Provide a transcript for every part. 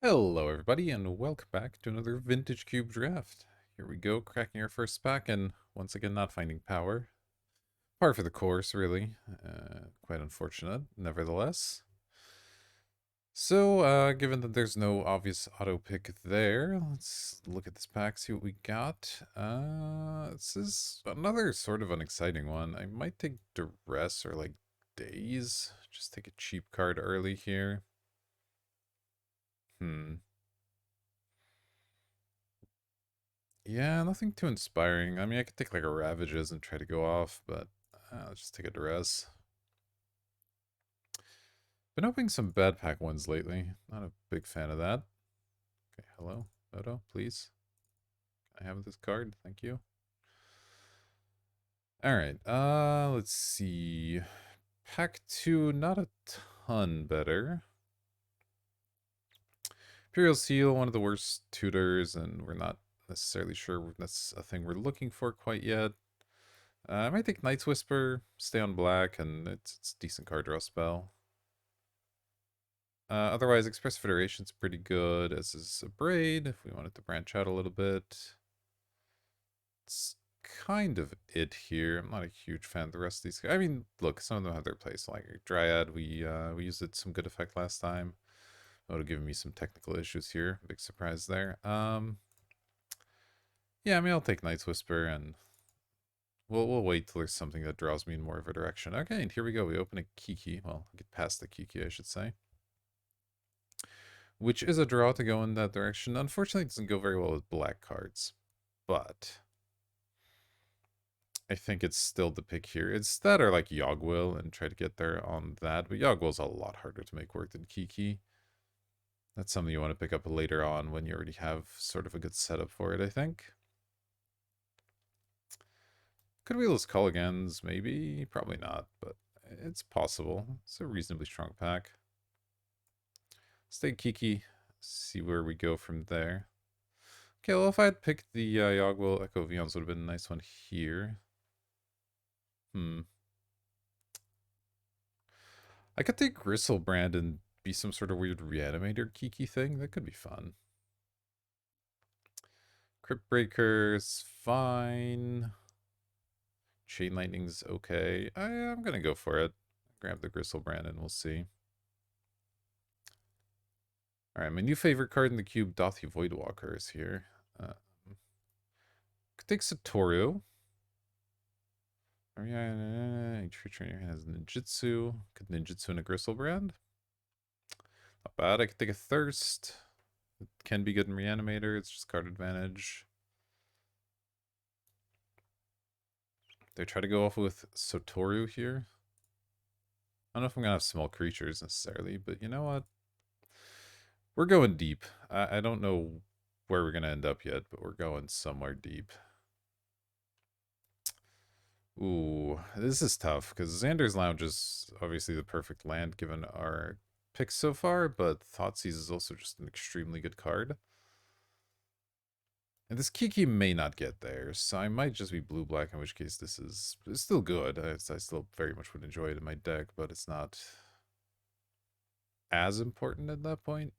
Hello everybody and welcome back to another Vintage Cube draft. Here we go, cracking our first pack and once again not finding power. Par for the course, really. Quite unfortunate, nevertheless. So, given that there's no obvious auto pick there, let's look at this pack, see what we got. This is another sort of unexciting one. I might take Duress or like Daze. Just take a cheap card early here. Yeah, nothing too inspiring. I mean, I could take like a Ravages and try to go off, but let's just take a Duress. Been opening some bad pack ones lately. Not a big fan of that. Okay, hello, Odo, please. Can I have this card? Thank you. Alright, let's see. Pack 2, not a ton better. Imperial Seal, one of the worst tutors, and we're not necessarily sure that's a thing we're looking for quite yet. I might take Night's Whisper, stay on black, and it's a decent card draw spell. Otherwise, Express Federation's pretty good, as is a Braid, if we wanted to branch out a little bit. It's kind of it here. I'm not a huge fan of the rest of these. I mean, look, some of them have their place. Like Dryad, we used it to some good effect last time. That would have given me some technical issues here. Big surprise there. Yeah, I mean, I'll take Night's Whisper, and we'll wait till there's something that draws me in more of a direction. Okay, and here we go. We open a Kiki. Well, get past the Kiki, I should say. Which is a draw to go in that direction. Unfortunately, it doesn't go very well with black cards. But I think it's still the pick here. It's that or like Yogwill and try to get there on that. But Yogwill's a lot harder to make work than Kiki. That's something you want to pick up later on when you already have sort of a good setup for it, I think. Could we lose Culligans? Maybe. Probably not, but it's possible. It's a reasonably strong pack. Stay Kiki. See where we go from there. Okay, well, if I had picked the Yogwill Echo Vions, would have been a nice one here. I could take Gristlebrand and be some sort of weird reanimator Kiki thing. That could be fun. Crypt Breaker's fine. Chain Lightning's okay. I'm gonna go for it. Grab the Gristlebrand and we'll see. Alright, my new favorite card in the cube, Dothy Voidwalker, is here. Could take Satoru. Each creature in your hand has ninjutsu. Could ninjutsu and a Gristlebrand. Not bad. I could take a Thirst. It can be good in Reanimator. It's just card advantage. They try to go off with Satoru here. I don't know if I'm going to have small creatures necessarily, but you know what? We're going deep. I don't know where we're going to end up yet, but we're going somewhere deep. Ooh, this is tough, because Xander's Lounge is obviously the perfect land given our picks so far, but Thoughtseize is also just an extremely good card. And this Kiki may not get there, so I might just be blue-black, in which case this is still good. I still very much would enjoy it in my deck, but it's not as important at that point.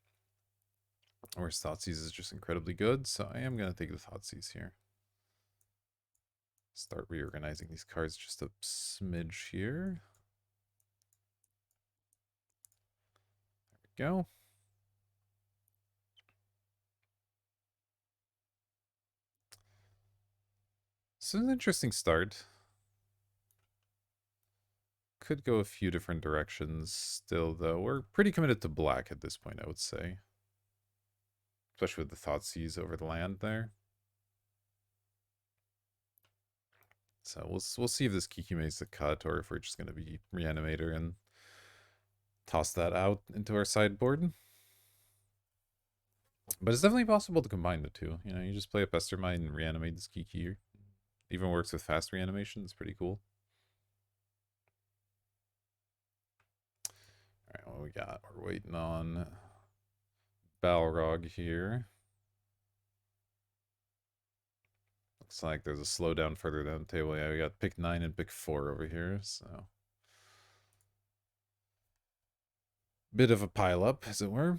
Whereas Thoughtseize is just incredibly good, so I am going to take the Thoughtseize here. Start reorganizing these cards just a smidge here. There we go. So an interesting start. Could go a few different directions still, though. We're pretty committed to black at this point, I would say. Especially with the Thoughtseize over the land there. So we'll see if this Kiki makes the cut, or if we're just going to be Reanimator and toss that out into our sideboard. But it's definitely possible to combine the two. You know, you just play a Pestermine and reanimate this Kiki. Even works with fast reanimation. It's pretty cool. Alright, what we got? We're waiting on Balrog here. Looks like there's a slowdown further down the table. Yeah, we got pick 9 and pick 4 over here, so. Bit of a pile up, as it were.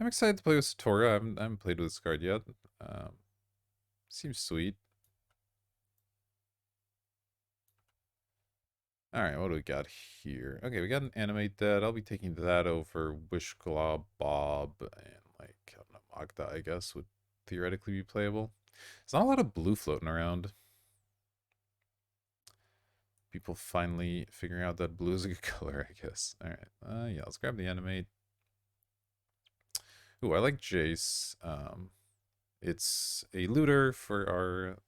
I'm excited to play with Satora. I haven't played with this card yet. Um, Seems sweet. Alright, what do we got here? Okay, we got an animate that. I'll be taking that over Wishclaw Bob and, like, I don't know, Magda, I guess, would theoretically be playable. There's not a lot of blue floating around. People finally figuring out that blue is a good color, I guess. Alright, yeah, let's grab the animate. Ooh, I like Jace. It's a looter for our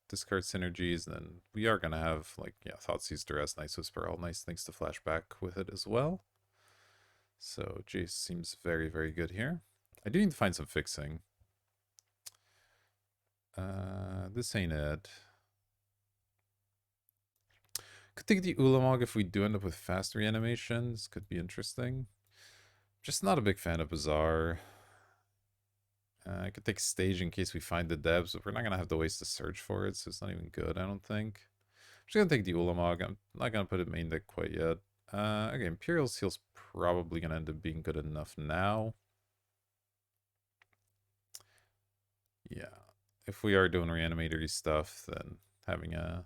discard synergies, and then we are going to have, like, yeah, Thoughtseize, Duress, Nice Whisper, all nice things to flash back with it as well. So Jace seems very, very good here. I do need to find some fixing. This ain't it. Could take the Ulamog if we do end up with fast reanimations. Could be interesting. Just not a big fan of Bazaar. I could take Stage in case we find the devs, but we're not going to have to waste a search for it, so it's not even good, I don't think. I'm just going to take the Ulamog. I'm not going to put it main deck quite yet. Okay, Imperial Seal's probably going to end up being good enough now. Yeah. If we are doing reanimatory stuff, then having a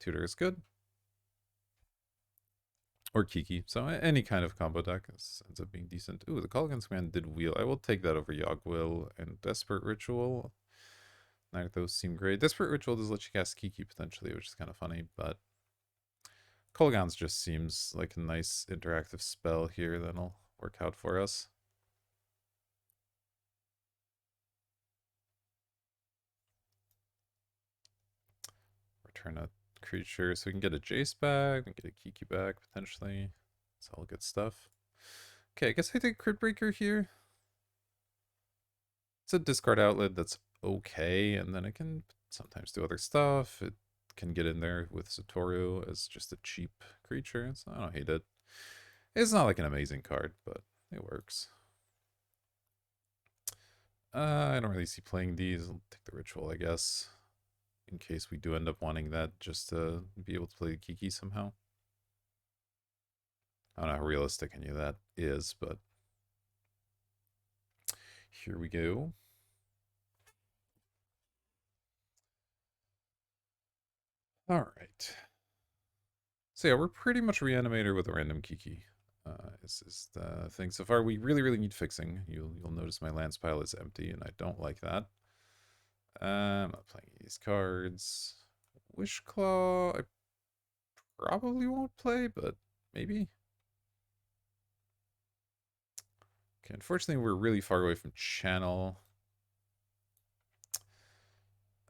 tutor is good. Or Kiki. So any kind of combo deck ends up being decent. Ooh, the Call Against Command did wheel. I will take that over Yogg-Will and Desperate Ritual. Neither of those seem great. Desperate Ritual does let you cast Kiki potentially, which is kind of funny, but Kolaghan's just seems like a nice interactive spell here that'll work out for us. Return a creature so we can get a Jace back, we can get a Kiki back potentially. It's all good stuff. Okay, I guess I take Crit Breaker here. It's a discard outlet that's okay, and then it can sometimes do other stuff. It can get in there with Satoru as just a cheap creature, so I don't hate it. It's not like an amazing card, but it works. I don't really see playing these. I'll take the Ritual, I guess, in case we do end up wanting that just to be able to play the Kiki somehow. I don't know how realistic any of that is, but here we go. All right. So yeah, we're pretty much reanimator with a random Kiki. Is the thing so far. We really, really need fixing. You'll notice my lands pile is empty, and I don't like that. I'm not playing these cards. Wishclaw, I probably won't play, but maybe. Okay, unfortunately, we're really far away from channel.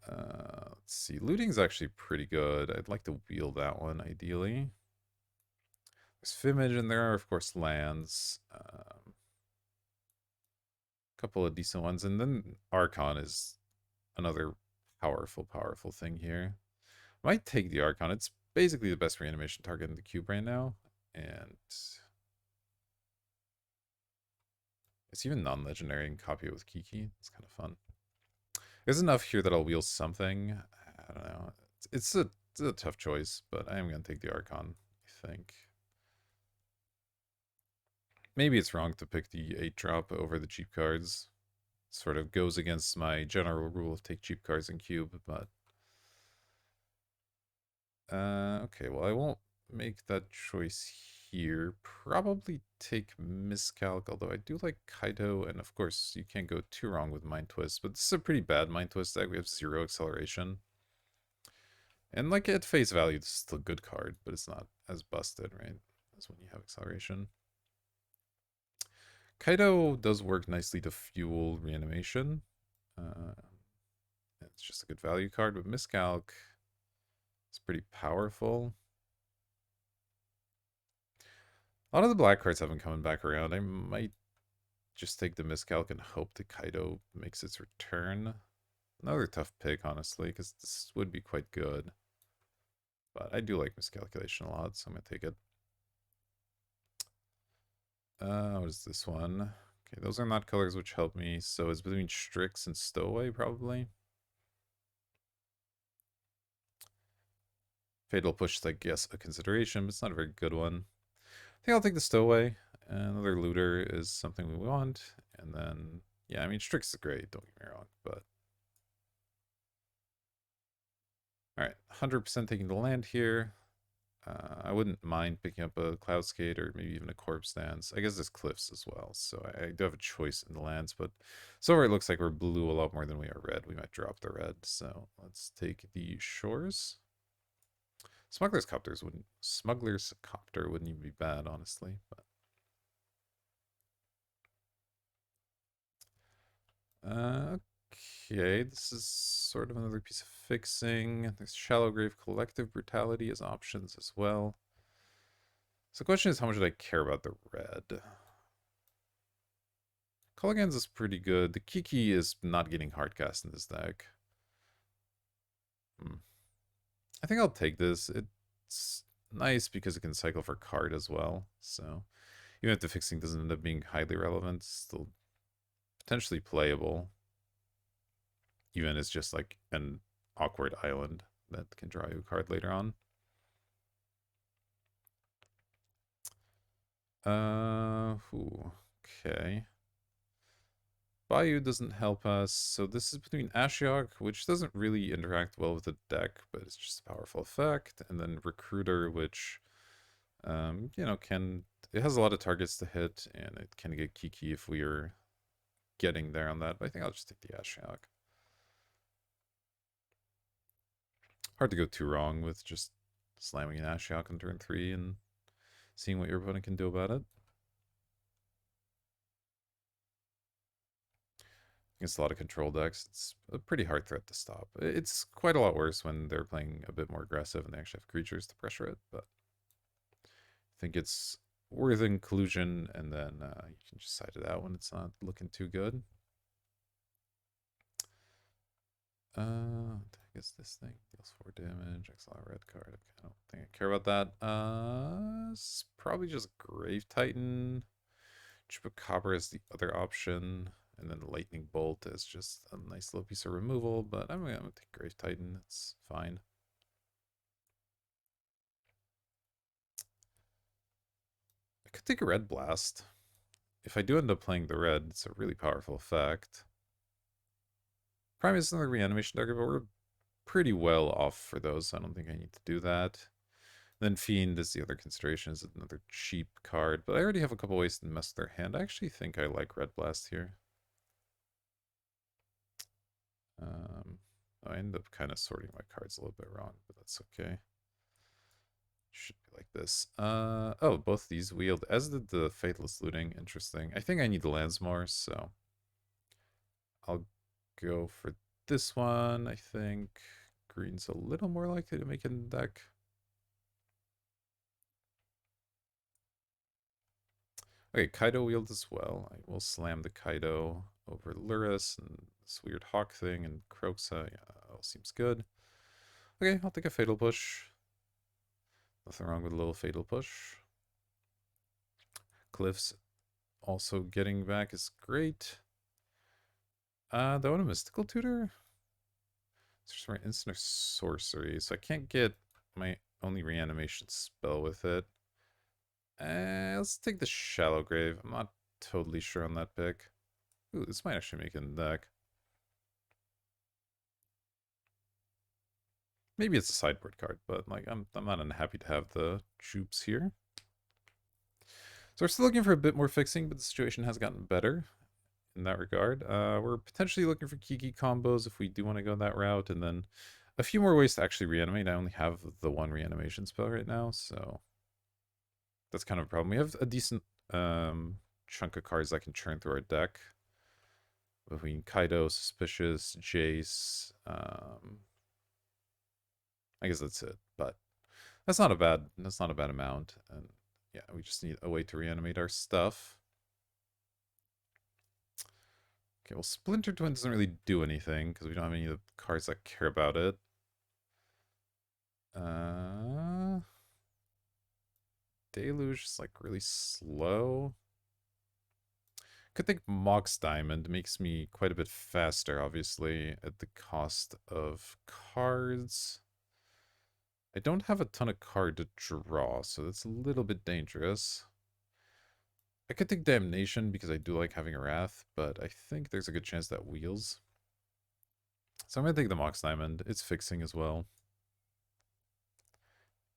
Let's see. Looting's actually pretty good. I'd like to wheel that one, ideally. There's Fimage, and there are, of course, lands. Couple of decent ones. And then Archon is another powerful, powerful thing here. Might take the Archon. It's basically the best reanimation target in the cube right now. And it's even non-legendary and copy it with Kiki. It's kind of fun. There's enough here that I'll wheel something. I don't know. It's a tough choice, but I am going to take the Archon, I think. Maybe it's wrong to pick the 8-drop over the cheap cards. Sort of goes against my general rule of take cheap cards in cube, but okay, well, I won't make that choice here. Probably take Miscalc, although I do like Kaido, and of course, you can't go too wrong with Mind Twist, but this is a pretty bad Mind Twist deck. We have 0 acceleration. And, like, at face value, this is still a good card, but it's not as busted, right, as when you have acceleration. Kaido does work nicely to fuel reanimation. It's just a good value card, but Miscalc is pretty powerful. A lot of the black cards have been coming back around. I might just take the Miscalc and hope that Kaido makes its return. Another tough pick, honestly, because this would be quite good. But I do like Miscalculation a lot, so I'm going to take it. What is this one? Okay, those are not colors which help me, so it's between Strix and Stowaway, probably. Fatal Push is, I guess, a consideration, but it's not a very good one. I think I'll take the Stowaway. Another looter is something we want, And then, yeah, I mean, Strix is great, don't get me wrong, but. Alright, 100% taking the land here. I wouldn't mind picking up a Cloud Skate or maybe even a Corpse Dance. I guess there's Cliffs as well, so I do have a choice in the lands, but so far it looks like we're blue a lot more than we are red. We might drop the red, so let's take the Shores. Smuggler's Copter wouldn't even be bad, honestly, but okay, this is sort of another piece of fixing. There's Shallow Grave Collective Brutality as options as well. So the question is, how much did I care about the red? Colligans is pretty good. The Kiki is not getting hardcast in this deck. Hmm. I think I'll take this. It's nice because it can cycle for card as well. So even if the fixing doesn't end up being highly relevant, it's still potentially playable. Even as just like an awkward island that can draw you a card later on. Okay. Bayou doesn't help us, so this is between Ashiok, which doesn't really interact well with the deck, but it's just a powerful effect, and then Recruiter, which, you know, it has a lot of targets to hit, and it can get Kiki if we are getting there on that, but I think I'll just take the Ashiok. Hard to go too wrong with just slamming an Ashiok on turn 3 and seeing what your opponent can do about it. Against a lot of control decks, it's a pretty hard threat to stop. It's quite a lot worse when they're playing a bit more aggressive and they actually have creatures to pressure it, but I think it's worth inclusion, and then you can just side it out when it's not looking too good. I guess this thing deals 4 damage, exile a red card. Okay, I don't think I care about that. It's probably just Grave Titan. Chupacabra is the other option. And then the Lightning Bolt is just a nice little piece of removal, but I'm going to take Grave Titan. It's fine. I could take a Red Blast. If I do end up playing the red, it's a really powerful effect. Prime is another reanimation target, but we're pretty well off for those, so I don't think I need to do that. Then Fiend is the other consideration, is another cheap card, but I already have a couple ways to mess with their hand. I actually think I like Red Blast here. I end up kind of sorting my cards a little bit wrong, but that's okay. Should be like this. Oh, both these wield, as did the Faithless Looting. Interesting. I think I need the lands more, so I'll go for this one. I think green's a little more likely to make it in the deck. Okay, Kaido wield as well. I will slam the Kaido over Luris and this weird hawk thing and Kroxa. Yeah, all seems good. Okay, I'll take a Fatal Push. Nothing wrong with a little Fatal Push. Cliffs also getting back is great. Do I want a Mystical Tutor? It's just my instant or sorcery, so I can't get my only reanimation spell with it. Let's take the Shallow Grave. I'm not totally sure on that pick. Ooh, this might actually make it in the deck. Maybe it's a sideboard card, but like I'm not unhappy to have the troops here. So we're still looking for a bit more fixing, but the situation has gotten better in that regard. We're potentially looking for Kiki combos if we do want to go that route, and then a few more ways to actually reanimate. I only have the one reanimation spell right now, so that's kind of a problem. We have a decent chunk of cards that can churn through our deck. Between Kaido, Suspicious, Jace, I guess that's it. But that's not a bad amount. And yeah, we just need a way to reanimate our stuff. Okay, well, Splinter Twin doesn't really do anything because we don't have any of the cards that care about it. Deluge is like really slow. Could think Mox Diamond makes me quite a bit faster, obviously, at the cost of cards. I don't have a ton of card to draw, so that's a little bit dangerous. I could take Damnation because I do like having a Wrath, but I think there's a good chance that wheels. So I'm going to take the Mox Diamond. It's fixing as well.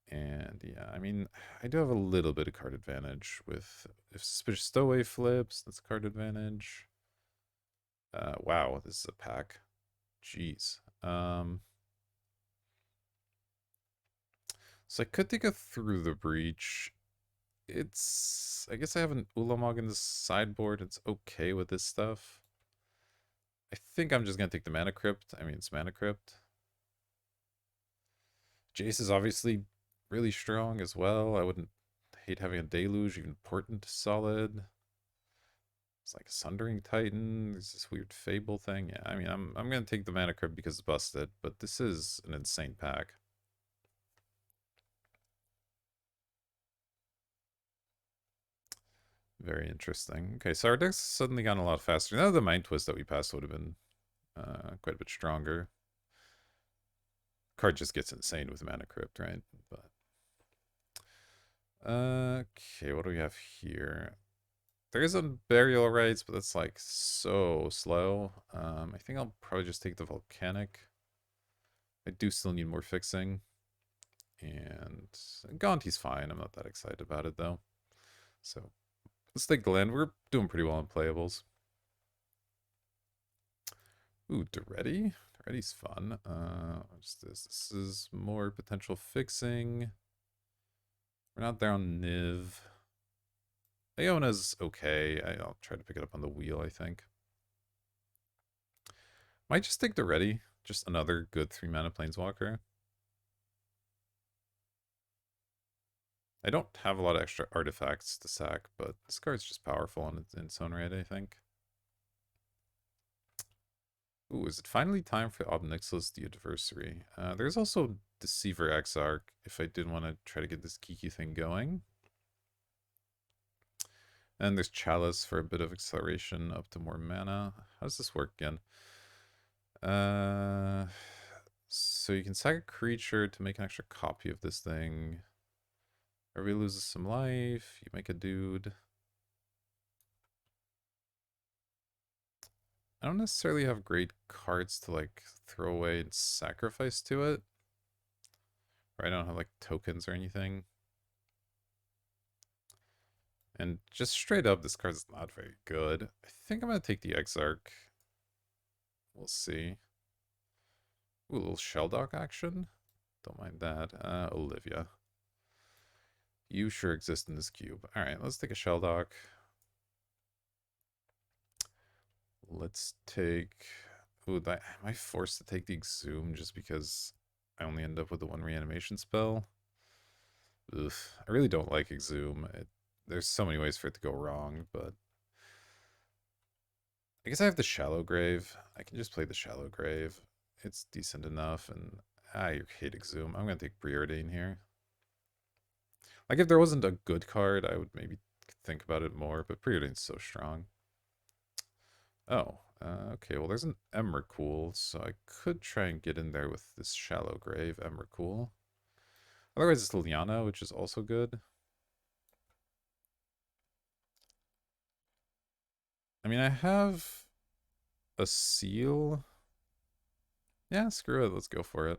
And yeah, I mean, I do have a little bit of card advantage with if Suspicious Stowaway flips, that's card advantage. Wow, this is a pack. Jeez. So I could take a Through the Breach. I guess I have an Ulamog in the sideboard. It's okay with this stuff. I think I'm just going to take the Mana Crypt. I mean, it's Mana Crypt. Jace is obviously really strong as well. I wouldn't hate having a Deluge, even Portent solid. It's like a Sundering Titan. There's this weird Fable thing. Yeah, I mean, I'm gonna take the Mana Crypt because it's busted, but this is an insane pack. Very interesting. Okay, so our deck's suddenly gone a lot faster. Now the Mind Twist that we passed would have been quite a bit stronger. Card just gets insane with Mana Crypt, right? But okay, what do we have here? There is a Burial Rites, but that's like so slow. I think I'll probably just take the Volcanic. I do still need more fixing. And Gonti's fine. I'm not that excited about it, though. So let's take the land. We're doing pretty well on playables. Ooh, Duretti? Duretti's fun. What's this? This is more potential fixing. We're not there on Niv. Iona's okay. I'll try to pick it up on the wheel, I think. Might just take Duretti. Just another good 3-mana Planeswalker. I don't have a lot of extra artifacts to sack, but this card's just powerful in its own right, I think. Ooh, is it finally time for Ob Nixilis the Adversary? There's also Deceiver Exarch if I did want to try to get this Kiki thing going. And there's Chalice for a bit of acceleration up to more mana. How does this work again? So you can sack a creature to make an extra copy of this thing. Everybody loses some life. You make a dude. I don't necessarily have great cards to like throw away and sacrifice to it. Or I don't have like tokens or anything. And just straight up, this card's not very good. I think I'm going to take the Exarch. We'll see. Ooh, a little Shelldock action. Don't mind that. Olivia. You sure exist in this cube. Alright, let's take a Shelldock. Let's take... Ooh, am I forced to take the Exhume just because I only end up with the one reanimation spell? Ugh, I really don't like Exhume. There's so many ways for it to go wrong, but... I guess I have the Shallow Grave. I can just play the Shallow Grave. It's decent enough, and... you hate Exhume. I'm gonna take Preordain here. Like, if there wasn't a good card, I would maybe think about it more, but Preordain's so strong. Oh, okay, well there's an Emrakul, so I could try and get in there with this Shallow Grave Emrakul. Otherwise it's Liliana, which is also good. I mean, I have a seal. Yeah, screw it, let's go for it.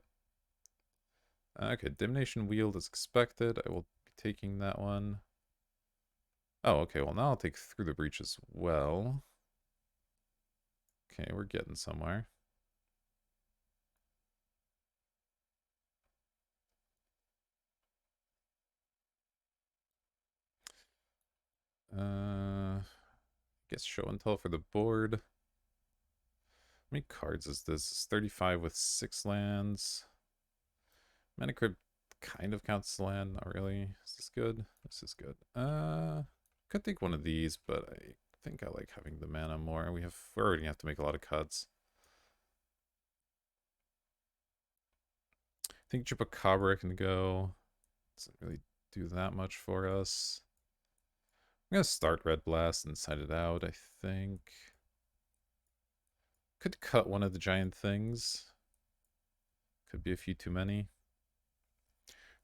Okay, Divination Wield is expected. I will be taking that one. Oh, okay, well now I'll take Through the Breach as well. Okay, we're getting somewhere. Guess show and tell for the board. How many cards is this? It's 35 with 6 lands. Mana Crypt kind of counts as land, not really. Is this good? This is good. Could take one of these, but I think I like having the mana more. We already have to make a lot of cuts. I think Chupacabra can go. Doesn't really do that much for us. I'm gonna start Red Blast and side it out, I think. Could cut one of the giant things. Could be a few too many.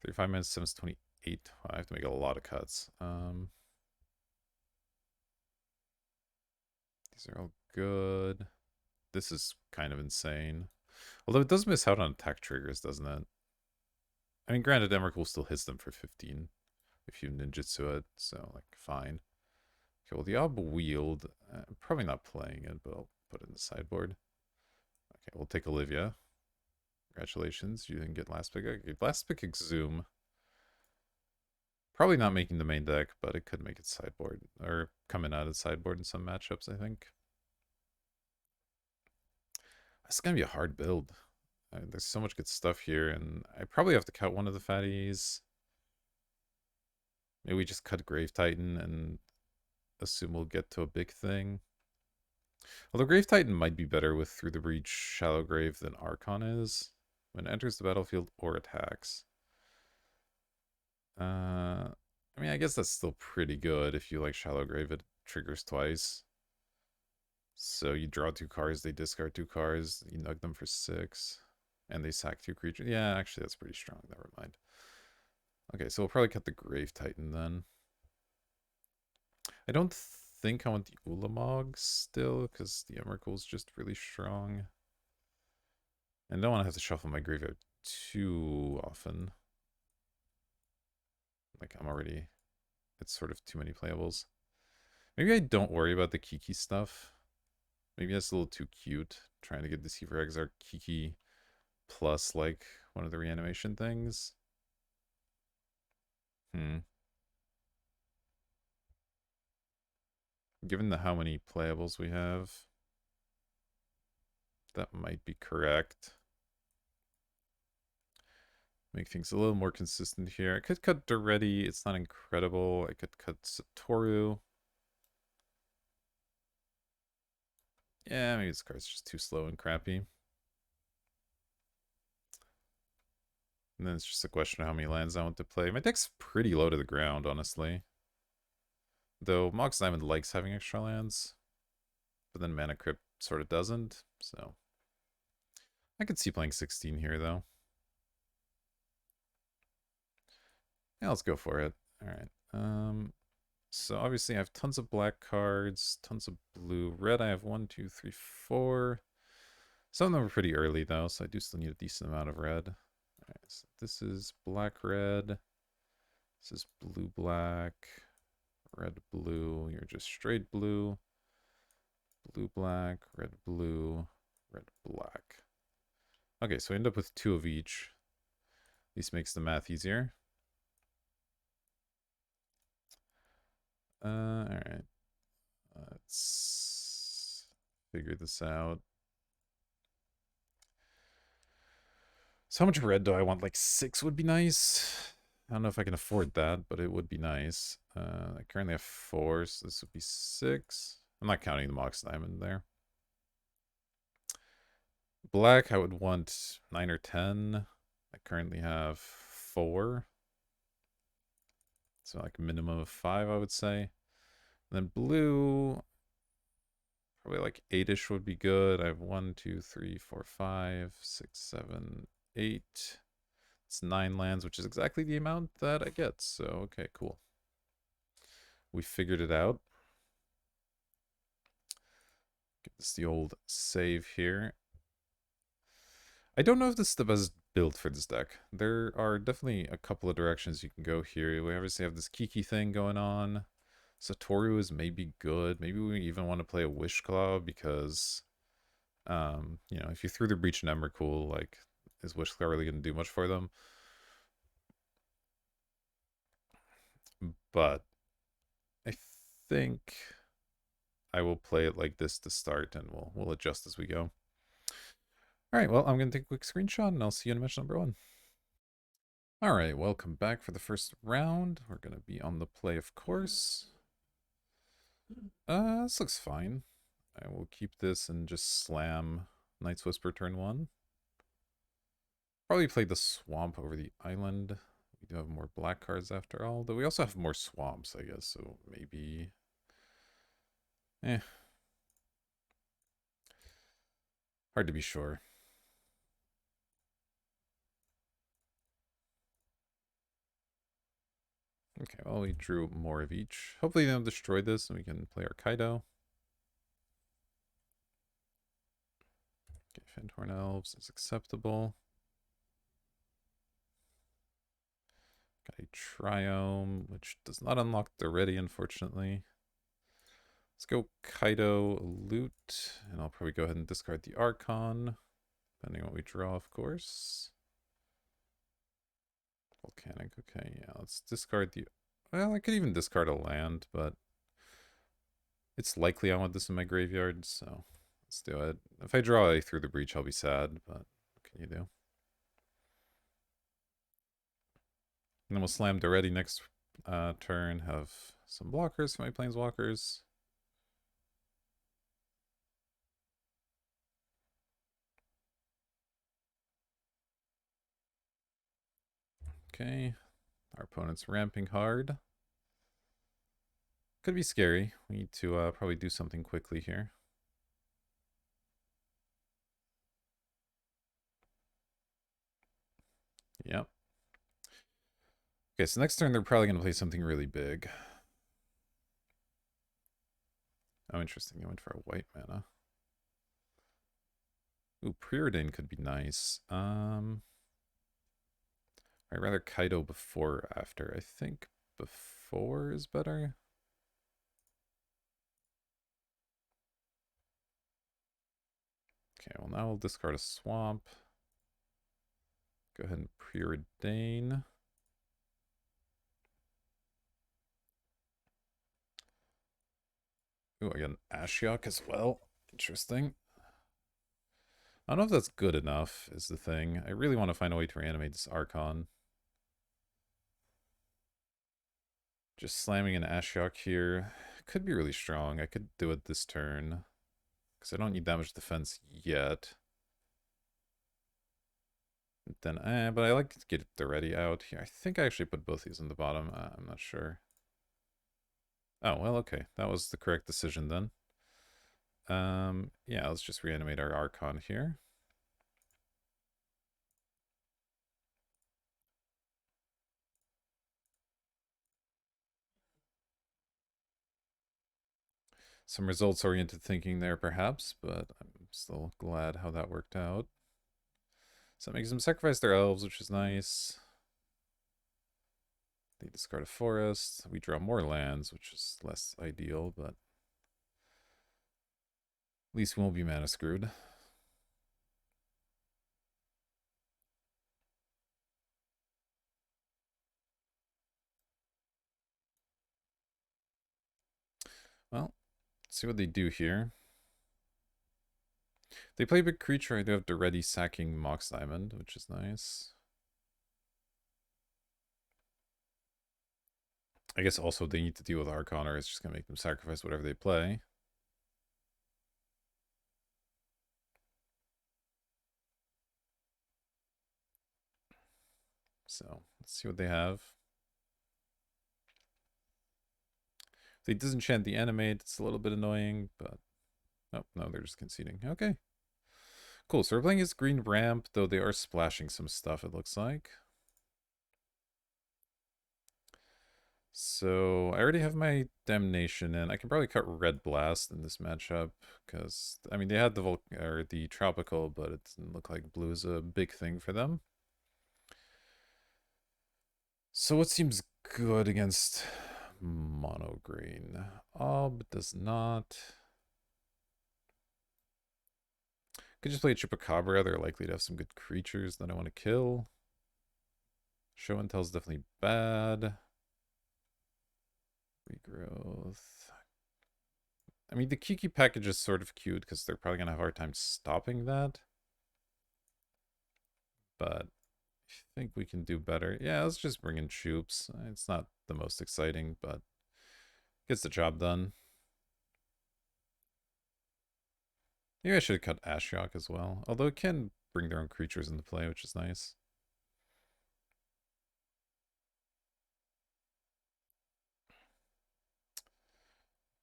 35 minutes, 7 28. I have to make a lot of cuts. These are all good. This is kind of insane. Although it does miss out on attack triggers, doesn't it? I mean, granted, Emrakul still hits them for 15 if you ninjutsu it, so, like, fine. Okay, well, the Ob Wield, I'm probably not playing it, but I'll put it in the sideboard. Okay, we'll take Olivia. Congratulations, you didn't get last pick. Okay, last pick Exhume. Probably not making the main deck, but it could make it sideboard, or coming out of sideboard in some matchups, I think. It's going to be a hard build. There's so much good stuff here, and I probably have to cut one of the fatties. Maybe we just cut Grave Titan and assume we'll get to a big thing. Although Grave Titan might be better with Through the Breach Shallow Grave than Archon is. When it enters the battlefield or attacks. I mean, I guess that's still pretty good if you like Shallow Grave. It triggers twice. So you draw 2 cards, they discard 2 cards, you nug them for 6, and they sack 2 creatures. Yeah, actually, that's pretty strong. Never mind. Okay, so we'll probably cut the Grave Titan then. I don't think I want the Ulamog still, because the Emrakul is just really strong. And don't want to have to shuffle my graveyard too often. Like, I'm already... It's sort of too many playables. Maybe I don't worry about the Kiki stuff. Maybe that's a little too cute. Trying to get Deceiver Exarch Kiki plus, like, one of the reanimation things. Given the how many playables we have, that might be correct. Make things a little more consistent here. I could cut Duretti. It's not incredible. I could cut Satoru. Yeah, maybe this card's just too slow and crappy. And then it's just a question of how many lands I want to play. My deck's pretty low to the ground, honestly. Though Mox Diamond likes having extra lands. But then Mana Crypt sort of doesn't. So I could see playing 16 here, though. Yeah, let's go for it. Alright. So obviously I have tons of black cards, tons of blue. Red, I have 1, 2, 3, 4. Some of them are pretty early, though, so I do still need a decent amount of red. Alright, so this is black-red. This is blue-black. Red-blue. You're just straight blue. Blue-black. Red-blue. Red-black. Okay, so I end up with 2 of each. This makes the math easier. Alright. Let's figure this out. So how much red do I want? Like 6 would be nice. I don't know if I can afford that, but it would be nice. I currently have 4, so this would be 6. I'm not counting the Mox Diamond there. Black, I would want 9 or 10. I currently have 4. So like a minimum of 5, I would say. And then blue, probably like 8-ish would be good. I have 1, 2, 3, 4, 5, 6, 7, 8. It's 9 lands, which is exactly the amount that I get. So, okay, cool. We figured it out. Give this the old save here. I don't know if this is the best build for this deck. There are definitely a couple of directions you can go here. We obviously have this Kiki thing going on. Satoru is maybe good. Maybe we even want to play a Wish Claw because, you know, if you threw the Breach and Emrakul, like, is Wish Claw really going to do much for them? But I think I will play it like this to start, and we'll adjust as we go. All right, well, I'm going to take a quick screenshot, and I'll see you in match number 1. All right, welcome back for the first round. We're going to be on the play, of course. This looks fine. I will keep this and just slam Night's Whisper turn 1. Probably play the Swamp over the Island. We do have more black cards after all, though we also have more swamps, I guess, so maybe... Hard to be sure. Okay, well, we drew more of each. Hopefully they don't destroy this and we can play our Kaido. Okay, Findhorn Elves is acceptable. Got a Triome, which does not unlock the ready, unfortunately. Let's go Kaido Loot, and I'll probably go ahead and discard the Archon, depending on what we draw, of course. Volcanic, okay, yeah, let's discard the... Well, I could even discard a land, but it's likely I want this in my graveyard, so let's do it. If I draw a Through the Breach, I'll be sad, but what can you do? And then we'll slam the ready next turn, have some blockers for my planeswalkers. Okay, our opponent's ramping hard. Could be scary. We need to probably do something quickly here. Yep. Okay, so next turn they're probably going to play something really big. Oh, interesting. They went for a white mana. Ooh, Preordain could be nice. I'd rather Kaido before or after. I think before is better. Okay, well now we'll discard a swamp. Go ahead and Preordain. Ooh, I got an Ashiok as well. Interesting. I don't know if that's good enough, is the thing. I really want to find a way to reanimate this Archon. Just slamming an Ashiok here could be really strong. I could do it this turn, because I don't need damage defense yet. Then, but I like to get the ready out here. I think I actually put both these in the bottom. I'm not sure. Oh, well, okay. That was the correct decision then. Yeah, let's just reanimate our Archon here. Some results-oriented thinking there, perhaps, but I'm still glad how that worked out. So it makes them sacrifice their elves, which is nice. They discard a forest. We draw more lands, which is less ideal, but at least we won't be mana screwed. Well, let's see what they do here. They play a big creature. I do have the ready sacking Mox Diamond, which is nice. I guess also they need to deal with Archon, or it's just going to make them sacrifice whatever they play. So, let's see what they have. If they disenchant the animate, it's a little bit annoying, but... Oh, no, they're just conceding. Okay. Cool, so we're playing as green ramp, though they are splashing some stuff, it looks like. So I already have my Damnation in. I can probably cut Red Blast in this matchup because I mean they had the Tropical, but it didn't look like blue is a big thing for them. So what seems good against mono green? Ob does not. Could just play a Chupacabra. They're likely to have some good creatures that I want to kill. Show and Tell is definitely bad. Regrowth. I mean, the Kiki package is sort of cute because they're probably going to have a hard time stopping that. But I think we can do better. Yeah, let's just bring in Choops. It's not the most exciting, but gets the job done. Maybe I should have cut Ashiok as well. Although it can bring their own creatures into play, which is nice.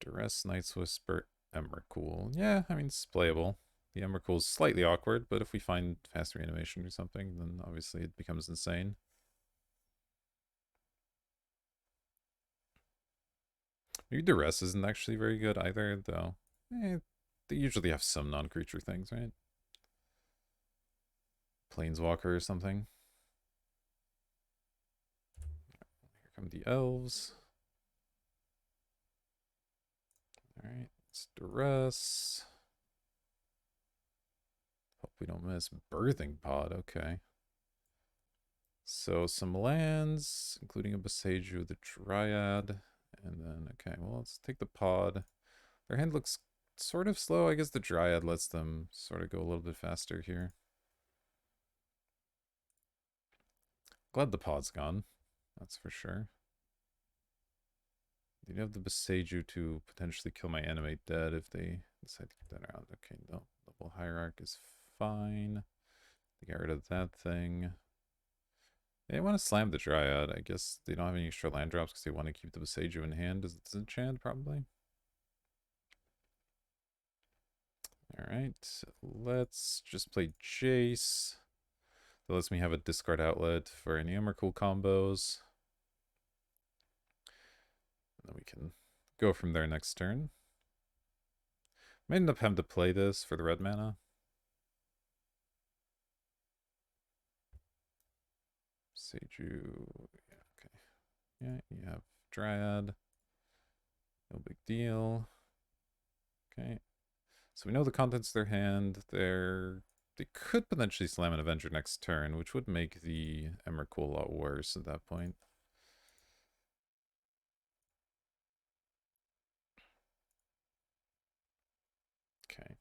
Duress, Night's Whisper, Emrakul. Yeah, I mean, it's playable. The Emrakul is slightly awkward, but if we find fast reanimation or something, then obviously it becomes insane. Maybe Duress isn't actually very good either, though. They usually have some non-creature things, right? planeswalker or something. Here come the elves. Alright, let's duress. Hope we don't miss birthing pod. Okay. So some lands, including a Boseiju, the Dryad, and then, okay, well, let's take the pod. Their hand looks sort of slow. I guess the Dryad lets them sort of go a little bit faster here. Glad the pod's gone. That's for sure. You have the Boseiju to potentially kill my animate dead if they decide to get that around. Okay, no. Double Hierarch is fine. They get rid of that thing. They want to slam the Dryad. I guess they don't have any extra land drops because they want to keep the Boseiju in hand. Does it enchant, probably? Alright, let's just play Jace. That lets me have a discard outlet for any Emrakul combos. And then we can go from there next turn. Might end up having to play this for the red mana. Seiju, yeah, okay. Yeah, you have Dryad. No big deal. Okay. So we know the contents of their hand. They could potentially slam an Avenger next turn, which would make the Emrakul a lot worse at that point. Okay.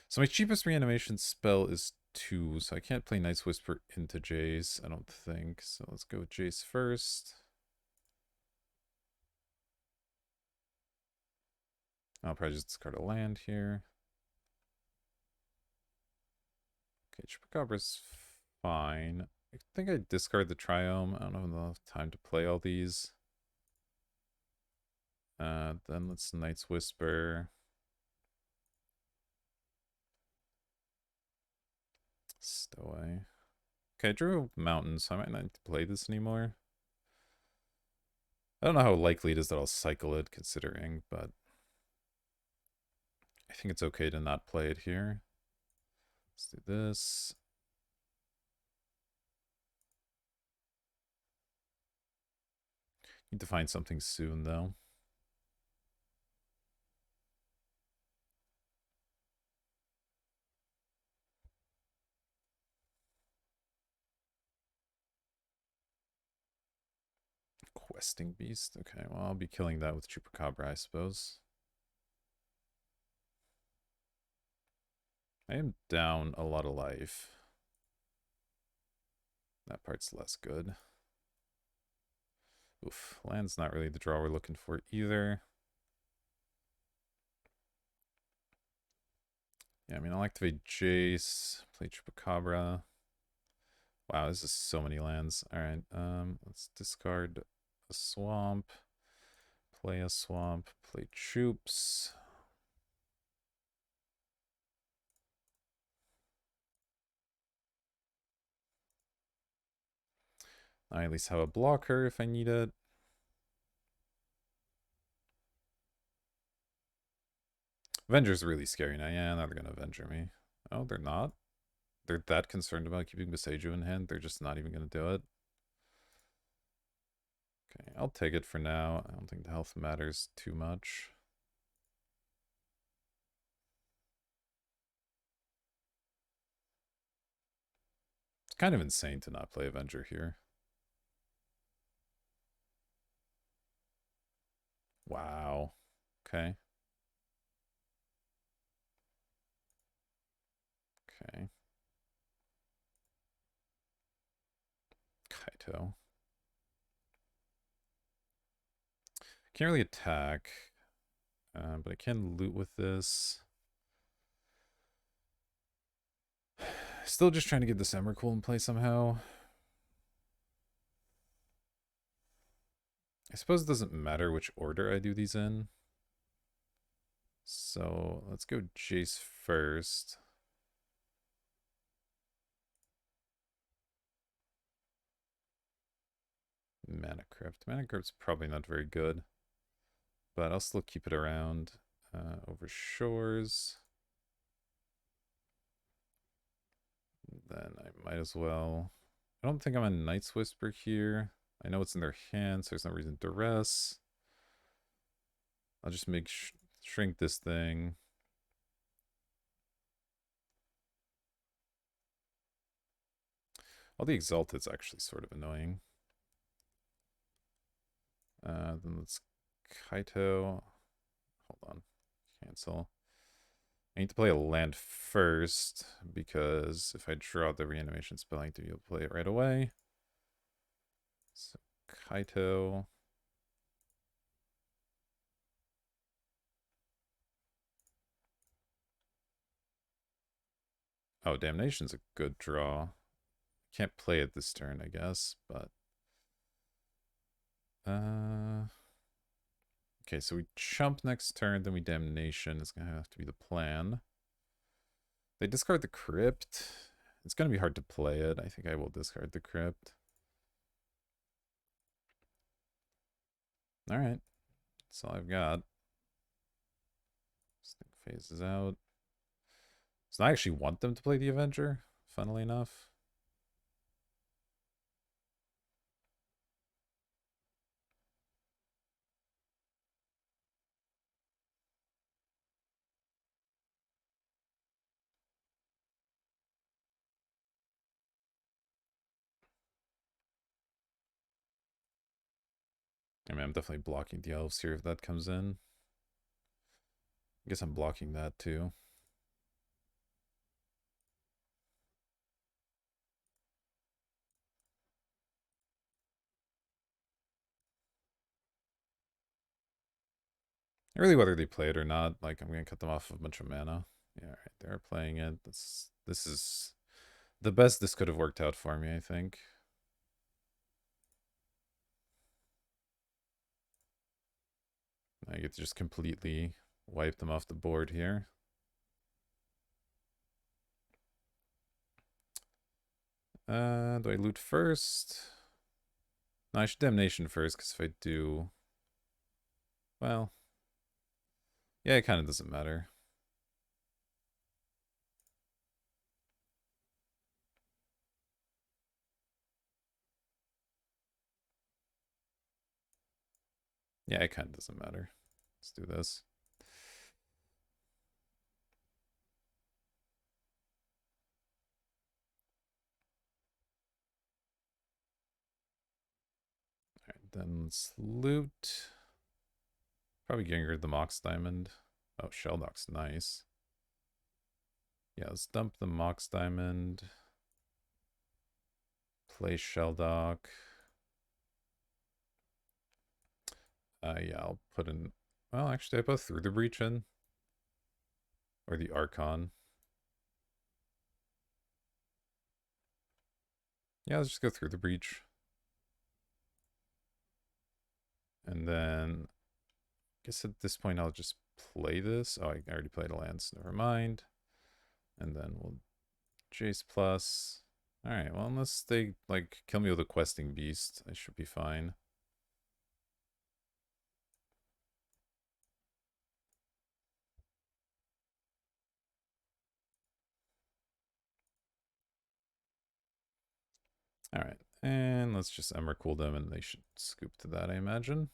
So my cheapest reanimation spell is 2, so I can't play Night's Whisper into Jace, I don't think. So let's go with Jace first. I'll probably just discard a land here. Okay, Chupacabra's fine. I think I discard the Triome. I don't have enough time to play all these. Then let's Night's Whisper. Stowaway. Okay, I drew a mountain, so I might not need to play this anymore. I don't know how likely it is that I'll cycle it, considering, but I think it's okay to not play it here. Let's do this. Need to find something soon, though. Questing Beast. Okay, well, I'll be killing that with Chupacabra, I suppose. I am down a lot of life. That part's less good. Oof, land's not really the draw we're looking for either. Yeah, I mean, I'll activate Jace, play Chupacabra. Wow, this is so many lands. Alright, let's discard a swamp, play a swamp, play Chups. I at least have a blocker if I need it. Avenger's really scary now. Yeah, now they're gonna Avenger me. Oh, they're not? They're that concerned about keeping Boseiju in hand, they're just not even gonna do it. Okay, I'll take it for now. I don't think the health matters too much. It's kind of insane to not play Avenger here. Wow. Okay. Okay. Kaito. Can't really attack. But I can loot with this. Still just trying to get this Emrakul in play somehow. I suppose it doesn't matter which order I do these in. So let's go Jace first. Mana Crypt. Mana Crypt's probably not very good, but I'll still keep it around. Over Shores. Then I might as well... I don't think I'm a Night's Whisper here. I know it's in their hands, so there's no reason to rest. I'll just shrink this thing. All the Exalted's actually sort of annoying. Then let's Kaito. Hold on. Cancel. I need to play a land first, because if I draw the reanimation spell, I need to be able to play it right away. So, Kaito. Oh, Damnation's a good draw. Can't play it this turn, I guess, but... Okay, so we chump next turn, then we Damnation. It's going to have to be the plan. They discard the Crypt. It's going to be hard to play it. I think I will discard the Crypt. Alright. That's all I've got. This thing phases out. So I actually want them to play the Avenger, funnily enough. I mean, I'm definitely blocking the Elves here if that comes in. I guess I'm blocking that too. Really, whether they play it or not, like, I'm going to cut them off of a bunch of mana. Yeah, alright, they're playing it. This is the best this could have worked out for me, I think. I get to just completely wipe them off the board here. Do I loot first? No, I should Damnation first, because if I do... Well... Yeah, it kind of doesn't matter. Yeah, it kind of doesn't matter. Let's do this. Alright, then let's loot. Probably getting rid of the Mox Diamond. Oh, Shelldock's nice. Yeah, let's dump the Mox Diamond. Play Shelldock. Yeah, I'll put in... Well, actually, I both threw the Breach in. Or the Archon. Yeah, let's just go through the Breach. And then... I guess at this point I'll just play this. Oh, I already played a Lance. Never mind. And then we'll... Jace plus... Alright, well, unless they, like, kill me with a Questing Beast, I should be fine. Alright, and let's just Emrakul them, and they should scoop to that, I imagine.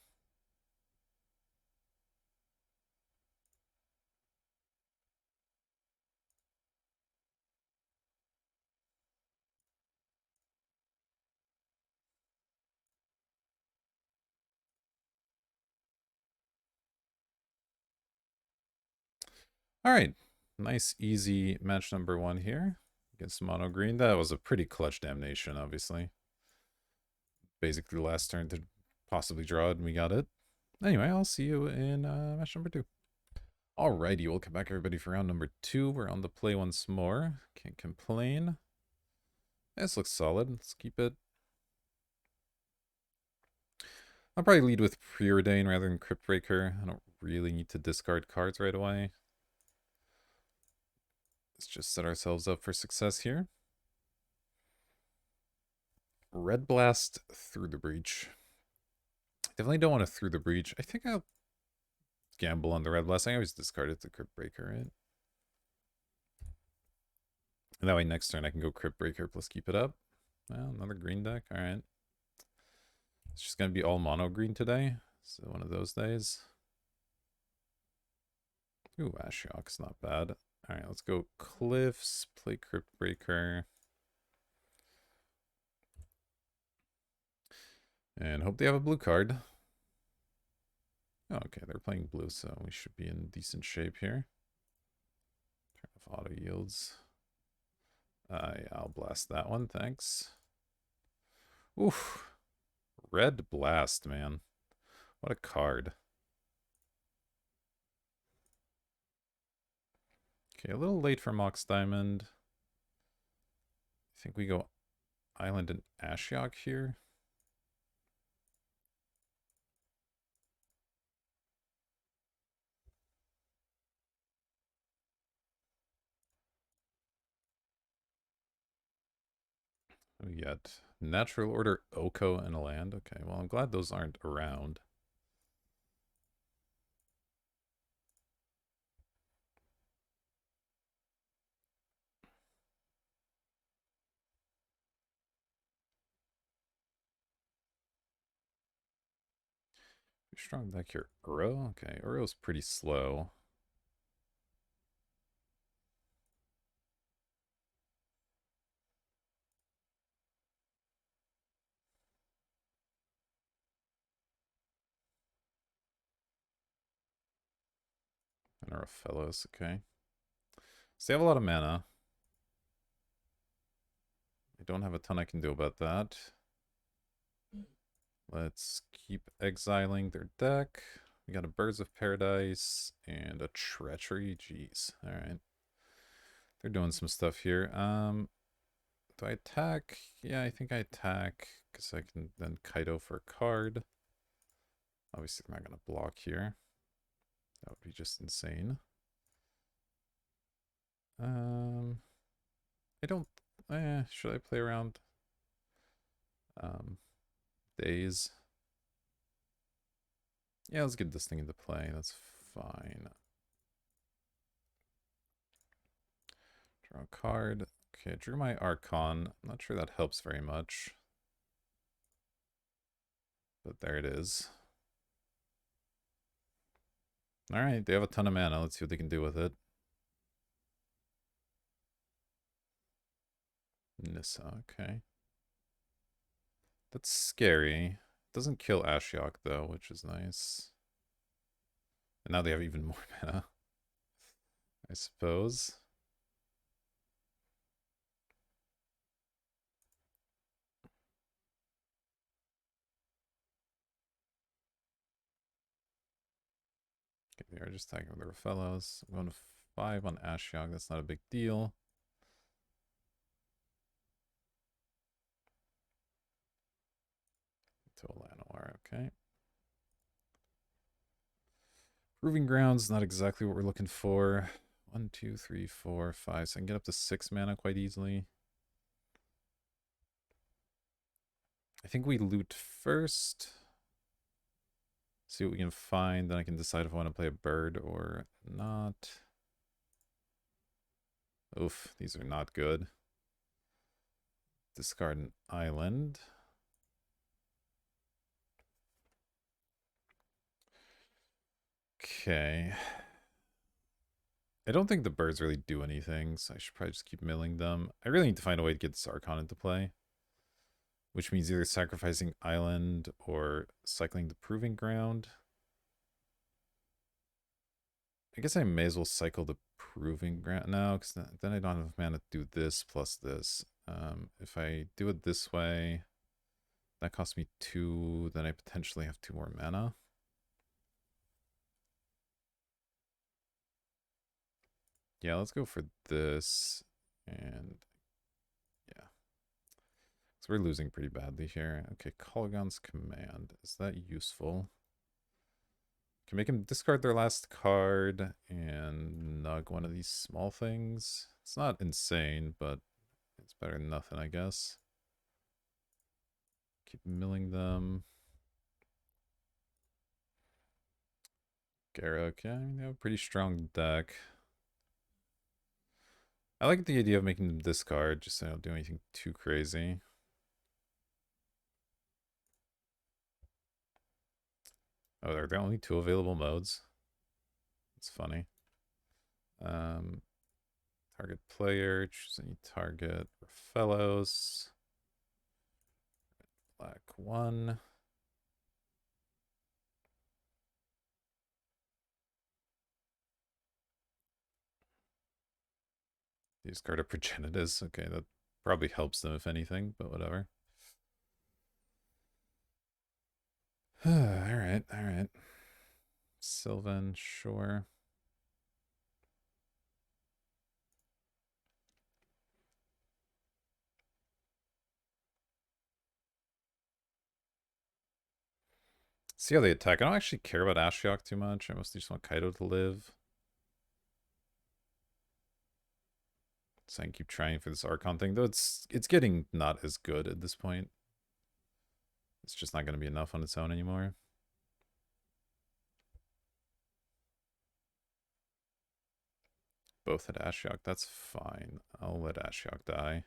Alright, nice, easy match number 1 here. Against Mono Green. That was a pretty clutch Damnation, obviously. Basically the last turn to possibly draw it, and we got it. Anyway, I'll see you in match number 2. Alrighty, welcome back everybody for round number 2. We're on the play once more. Can't complain. This looks solid. Let's keep it. I'll probably lead with Preordain rather than Cryptbreaker. I don't really need to discard cards right away. Let's just set ourselves up for success here. Red Blast through the Breach. Definitely don't want to through the Breach. I think I'll gamble on the Red Blast. I always discard it to Cryptbreaker, right? And that way next turn I can go Crypt Breaker plus keep it up. Well, another green deck. All right. It's just going to be all mono green today. So one of those days. Ooh, Ashiok's not bad. All right, let's go Cliffs, play Crypt Breaker. And hope they have a blue card. Oh, okay, they're playing blue, so we should be in decent shape here. Turn off auto yields. Yeah, I'll blast that one, thanks. Oof. Red Blast, man. What a card. Okay, a little late for Mox Diamond. I think we go Island and Ashiok here. We got Natural Order, Oko, and a land. Okay, well, I'm glad those aren't around. Strong deck here. Uro? Okay, Uro's pretty slow. And Uro Fellows, okay. So they have a lot of mana. I don't have a ton I can do about that. Let's keep exiling their deck. We got a Birds of Paradise and a Treachery. Jeez. Alright. They're doing some stuff here. Do I attack? Yeah, I think I attack because I can then Kaido for a card. Obviously, I'm not going to block here. That would be just insane. I don't... should I play around? Days. Yeah, let's get this thing into play. That's fine. Draw a card. Okay, I drew my Archon. I'm not sure that helps very much. But there it is. Alright, they have a ton of mana. Let's see what they can do with it. Nissa, okay. That's scary. Doesn't kill Ashiok, though, which is nice. And now they have even more mana, I suppose. Okay, they are just tagging with their fellows. I'm going to 5 on Ashiok. That's not a big deal. To Llanowar, okay. Proving Ground's not exactly what we're looking for. 1, 2, 3, 4, 5. So I can get up to 6 mana quite easily. I think we loot first. See what we can find. Then I can decide if I want to play a bird or not. Oof, these are not good. Discard an island. Okay. I don't think the birds really do anything, so I should probably just keep milling them. I really need to find a way to get this Archon into play. Which means either sacrificing island or cycling the Proving Ground. I guess I may as well cycle the Proving Ground now, because then I don't have mana to do this plus this. If I do it this way, that costs me 2, then I potentially have 2 more mana. Yeah, let's go for this. And yeah. So we're losing pretty badly here. Okay, Kolaghan's Command. Is that useful? Can make him discard their last card and nug one of these small things. It's not insane, but it's better than nothing, I guess. Keep milling them. Garruk, yeah, I mean, they have a pretty strong deck. I like the idea of making them discard, just so I don't do anything too crazy. Oh, are there only two available modes? It's funny. Um, Target player, choose any target. Fellows. Black 1. Discard a Progenitus. Okay, that probably helps them if anything, but whatever. Alright, alright. Sylvan, sure. See how they attack. I don't actually care about Ashiok too much. I mostly just want Kaido to live. So I can keep trying for this Archon thing, though it's getting not as good at this point. It's just not going to be enough on its own anymore. Both had Ashiok. That's fine. I'll let Ashiok die.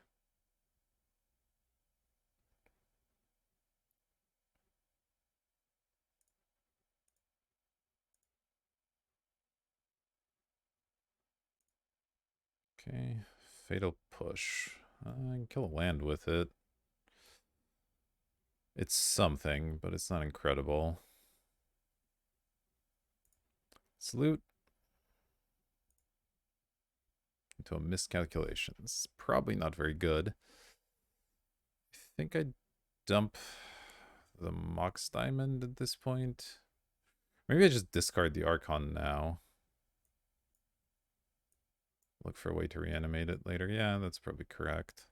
Okay. Fatal Push. I can kill a land with it. It's something, but it's not incredible. Salute. Into a miscalculation. It's probably not very good. I think I'd dump the Mox Diamond at this point. Maybe I just discard the Archon now. Look for a way to reanimate it later. Yeah, that's probably correct.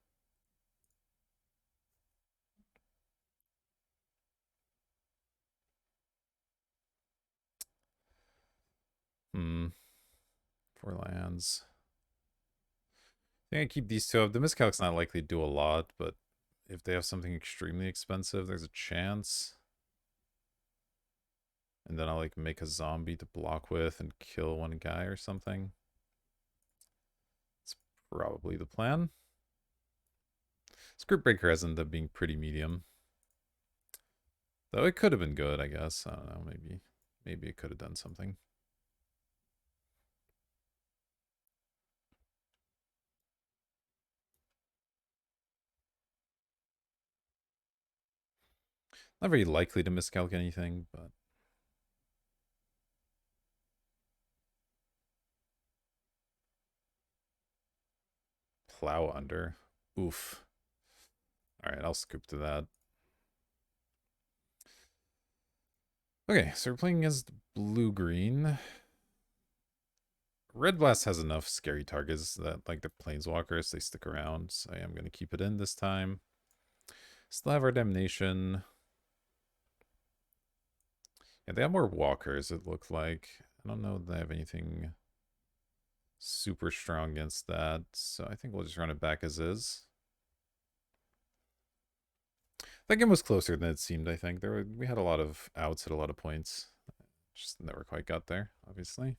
Hmm. 4 lands. I think I keep these two up. The Miscalc's not likely to do a lot, but if they have something extremely expensive, there's a chance. And then I'll like make a zombie to block with and kill one guy or something. It's probably the plan. Script Breaker has ended up being pretty medium. Though it could have been good, I guess. I don't know, maybe it could have done something. Not very likely to miscalc anything, but Plow Under. Oof. Alright, I'll scoop to that. Okay, so we're playing as blue-green. Red Blast has enough scary targets that, like, the Planeswalkers, they stick around, so I am going to keep it in this time. Still have our Damnation. Yeah, they have more walkers, it looked like. I don't know if they have anything super strong against that, so I think we'll just run it back as is. That game was closer than it seemed, I think. We had a lot of outs at a lot of points. Just never quite got there, obviously.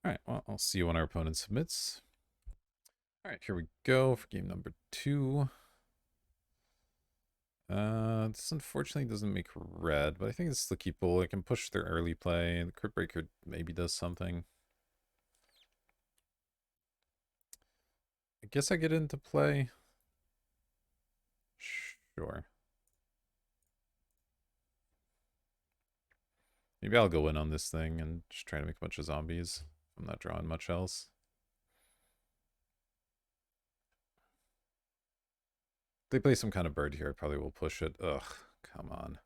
Alright, well, I'll see you when our opponent submits. Alright, here we go for game number 2. This unfortunately doesn't make red, but I think it's still keepable. I can push their early play. The Crypt Breaker maybe does something. I guess I get into play. Sure. Maybe I'll go in on this thing and just try to make a bunch of zombies. I'm not drawing much else. If they play some kind of bird here, I probably will push it. Ugh, come on.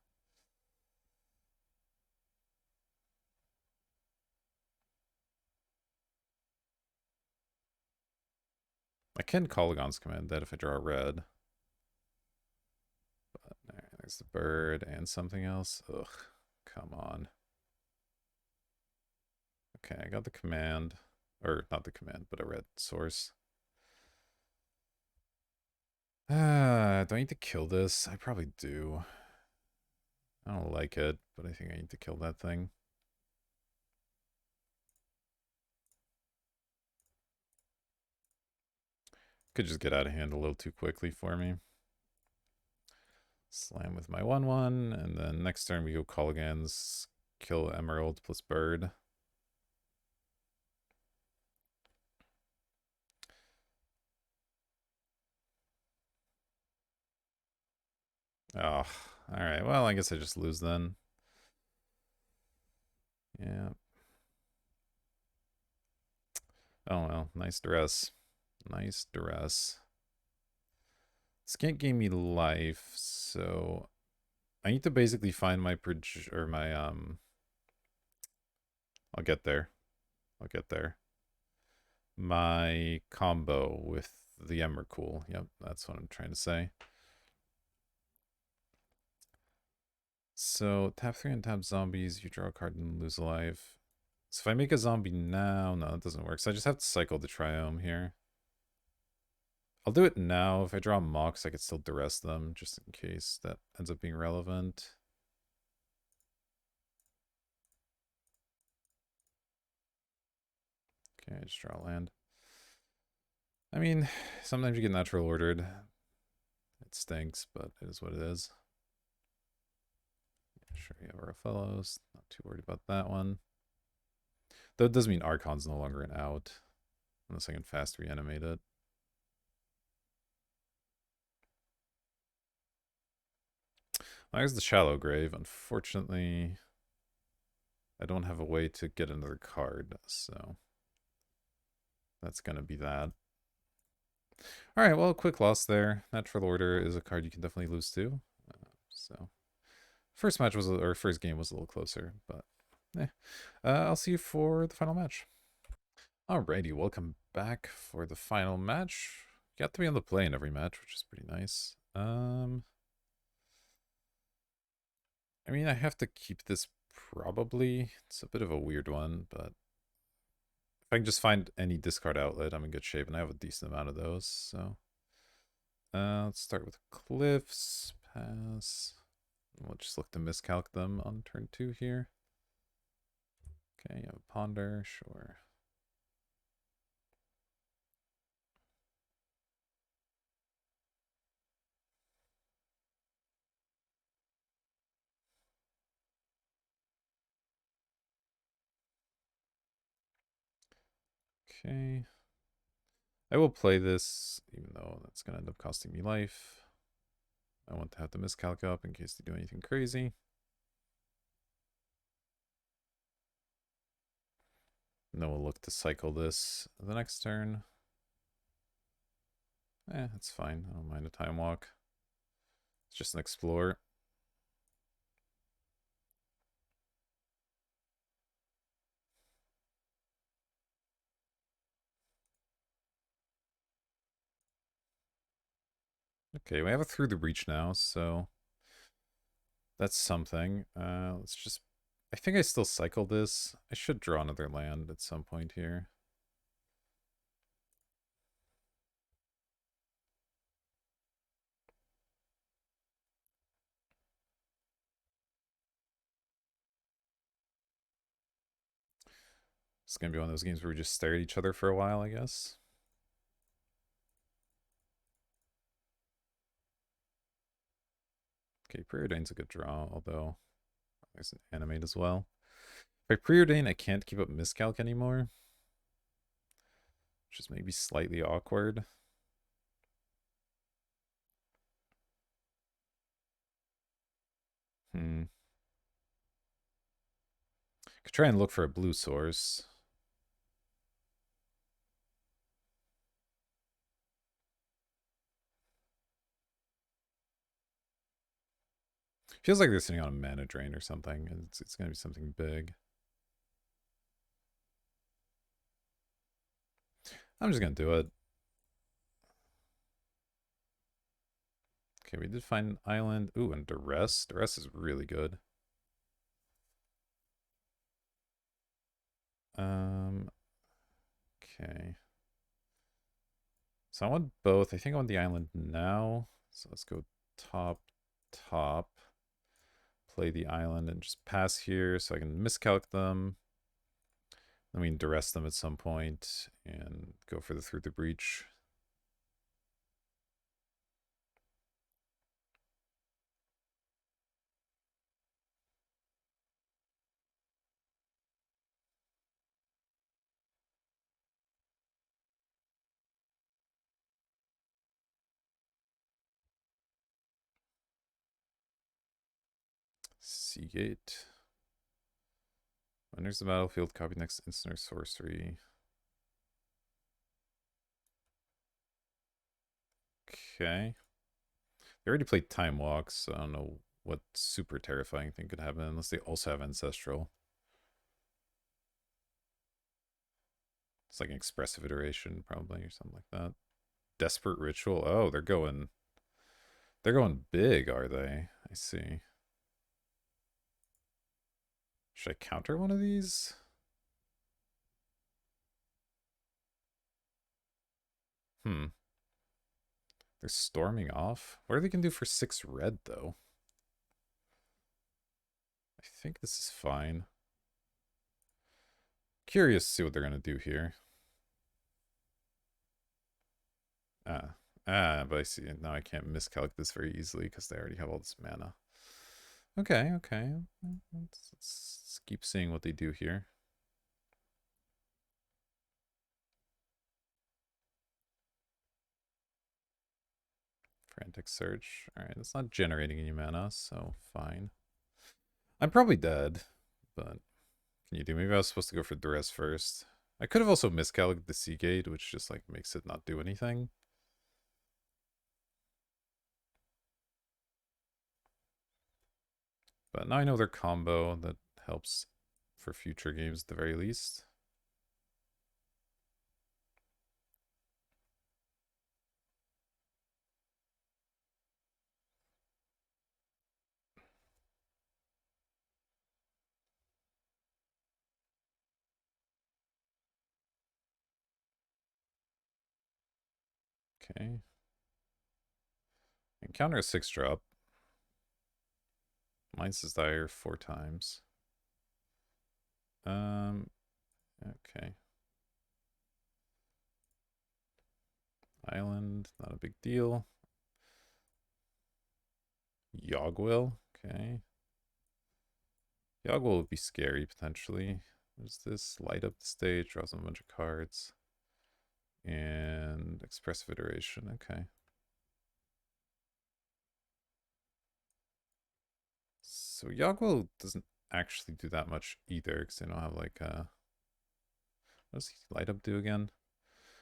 I can Kolaghan's Command that if I draw a red. But there's the bird and something else. Ugh, come on. Okay, I got the command. Or not the command, but a red source. Do I need to kill this? I probably do. I don't like it, but I think I need to kill that thing. Could just get out of hand a little too quickly for me. Slam with my 1/1, and then next turn we go Colligans, kill Emerald plus Bird. Oh, alright. Well, I guess I just lose then. Yeah. Oh well, nice dress. Nice dress. This can't gain me life, so I need to basically find my I'll get there. I'll get there. My combo with the Emrakul. Yep, that's what I'm trying to say. So tap 3 and tap zombies, you draw a card and lose a life. So if I make a zombie now, no, it doesn't work. So I just have to cycle the Triome here. I'll do it now. If I draw Mox, I could still duress them, just in case that ends up being relevant. Okay, I just draw land. I mean, sometimes you get natural ordered. It stinks, but it is what it is. Sure, you have our fellows. Not too worried about that one. Though it does mean Archon's no longer an out. Unless I can fast reanimate it. There's the Shallow Grave. Unfortunately, I don't have a way to get another card, so that's going to be that. Alright, well, quick loss there. Natural Order is a card you can definitely lose to. So, first match was, or first game was a little closer, but I'll see you for the final match. Alrighty, welcome back for the final match. Got to be on the play in every match, which is pretty nice. I mean, I have to keep this probably. It's a bit of a weird one, but if I can just find any discard outlet, I'm in good shape, and I have a decent amount of those, so. Let's start with Cliffs, pass. We'll just look to miscalc them on turn 2 here. Okay, you have a Ponder, sure. Okay. I will play this, even though that's going to end up costing me life. I want to have the miscalc up in case they do anything crazy. And then we'll look to cycle this the next turn. That's fine. I don't mind a time walk. It's just an explore. Okay, we have it through the breach now, so that's something. Let's just... I think I still cycle this. I should draw another land at some point here. It's going to be one of those games where we just stare at each other for a while, I guess. Okay, Preordain's a good draw, although there's an animate as well. If I Preordain, I can't keep up Miscalc anymore, which is maybe slightly awkward. Could try and look for a blue source. Feels like they're sitting on a mana drain or something. It's going to be something big. I'm just going to do it. Okay, we did find an island. Ooh, and Duress. Duress is really good. Okay. So I want both. I think I want the island now. So let's go top, top. Play the island and just pass here so I can miscalc them. Then we can duress them at some point and go for the through the breach. Seagate. Enters the battlefield, copy next instant or sorcery. Okay. They already played Time Walk, so I don't know what super terrifying thing could happen unless they also have Ancestral. It's like an expressive iteration, probably, or something like that. Desperate Ritual. Oh, they're going big, are they? I see. Should I counter one of these? Hmm. They're storming off. What are they gonna do for 6 red, though? I think this is fine. Curious to see what they're gonna do here. Ah. But I see now I can't miscalculate this very easily because they already have all this mana. Okay, okay. Let's keep seeing what they do here. Frantic Search. Alright, it's not generating any mana, so fine. I'm probably dead, but can you do? Maybe I was supposed to go for Duress first. I could have also miscalculated the Seagate, which just like makes it not do anything. But now I know their combo that helps for future games at the very least. Okay. Encounter a 6-drop. Mine's Desire 4 times. Okay. Island, not a big deal. Yogwill, okay. Yogwill would be scary, potentially. There's this, light up the stage, draws a bunch of cards. And expressive iteration, okay. So Yogwill doesn't actually do that much either, because they don't have like what does light up do again?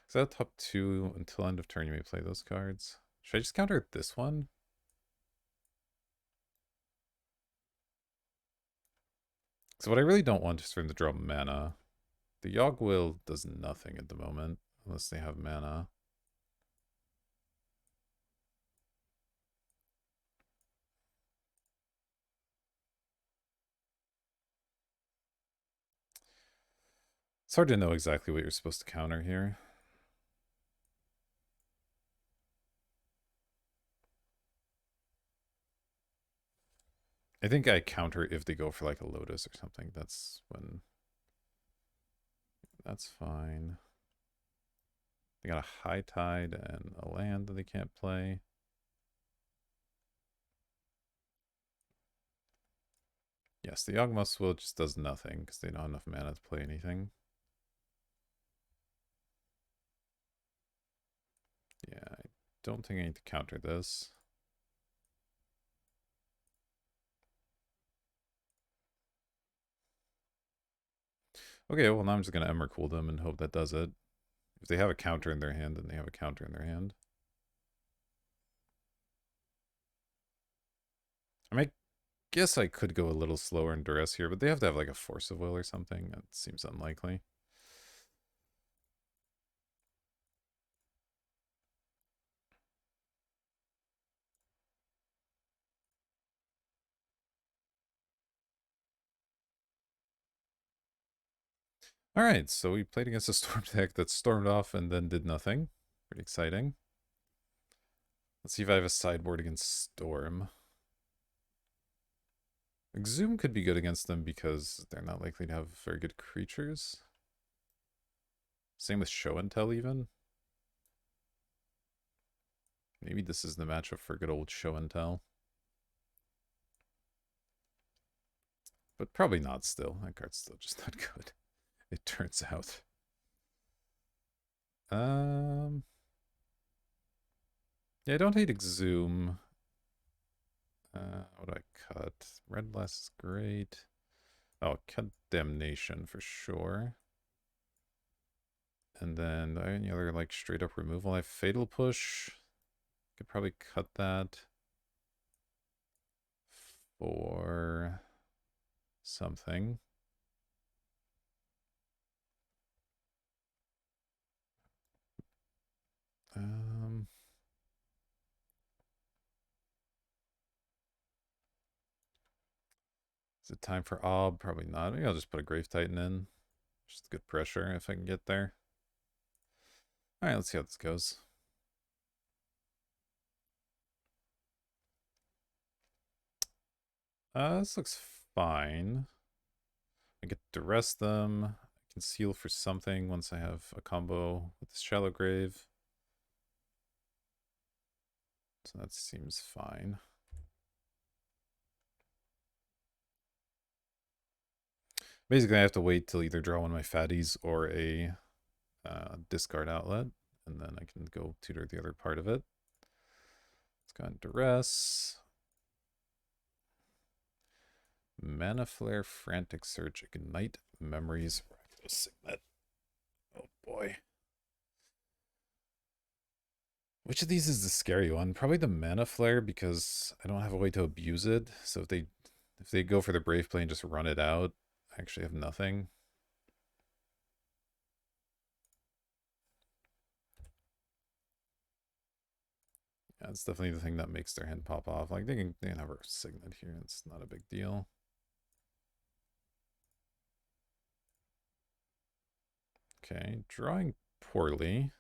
Is that top 2 until end of turn you may play those cards? Should I just counter this one? So what I really don't want is for them to draw mana. The Yogwill does nothing at the moment, unless they have mana. It's hard to know exactly what you're supposed to counter here. I think I counter if they go for like a Lotus or something. That's when... That's fine. They got a High Tide and a land that they can't play. Yes, the Yawgmoth's Will just does nothing because they don't have enough mana to play anything. Yeah, I don't think I need to counter this. Okay, well now I'm just going to Emrakul them and hope that does it. If they have a counter in their hand, then they have a counter in their hand. I mean, I guess I could go a little slower in Duress here, but they have to have like a Force of Will or something. That seems unlikely. Alright, so we played against a Storm deck that stormed off and then did nothing. Pretty exciting. Let's see if I have a sideboard against Storm. Exhume could be good against them because they're not likely to have very good creatures. Same with Show and Tell, even. Maybe this is the matchup for good old Show and Tell. But probably not still. That card's still just not good. It turns out. Yeah, I don't hate Exhume. What do I cut? Red Blast is great. Oh, cut Damnation for sure. And then any other like straight up removal? I have Fatal Push. Could probably cut that for something. Is it time for Ob? Probably not. Maybe I'll just put a Grave Titan in. Just good pressure if I can get there. Alright, let's see how this goes. This looks fine. I get to rest them. I can seal for something once I have a combo with the Shallow Grave. So that seems fine. Basically, I have to wait till either draw one of my fatties or a discard outlet, and then I can go tutor the other part of it. Let's go on Duress. Mana Flare, Frantic Search, Ignite Memories, Rakdos Signet. Oh boy. Which of these is the scary one? Probably the Mana Flare, because I don't have a way to abuse it. So if they go for the Brave Play and just run it out, I actually have nothing. Yeah, it's definitely the thing that makes their hand pop off. Like they can have a Signet here. It's not a big deal. Okay, drawing poorly.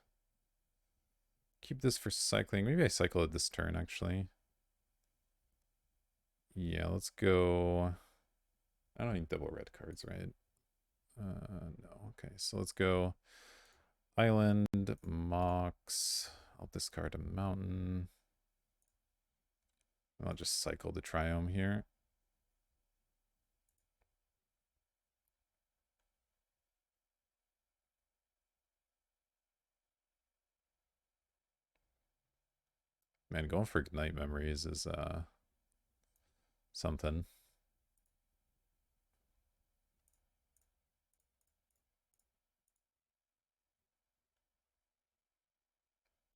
Keep this for cycling. Maybe I cycle it this turn, actually. Yeah, let's go. I don't need double red cards, right? No. Okay, so let's go Island, Mox. I'll discard a mountain. I'll just cycle the Triome here. Man, going for Ignite Memories is something.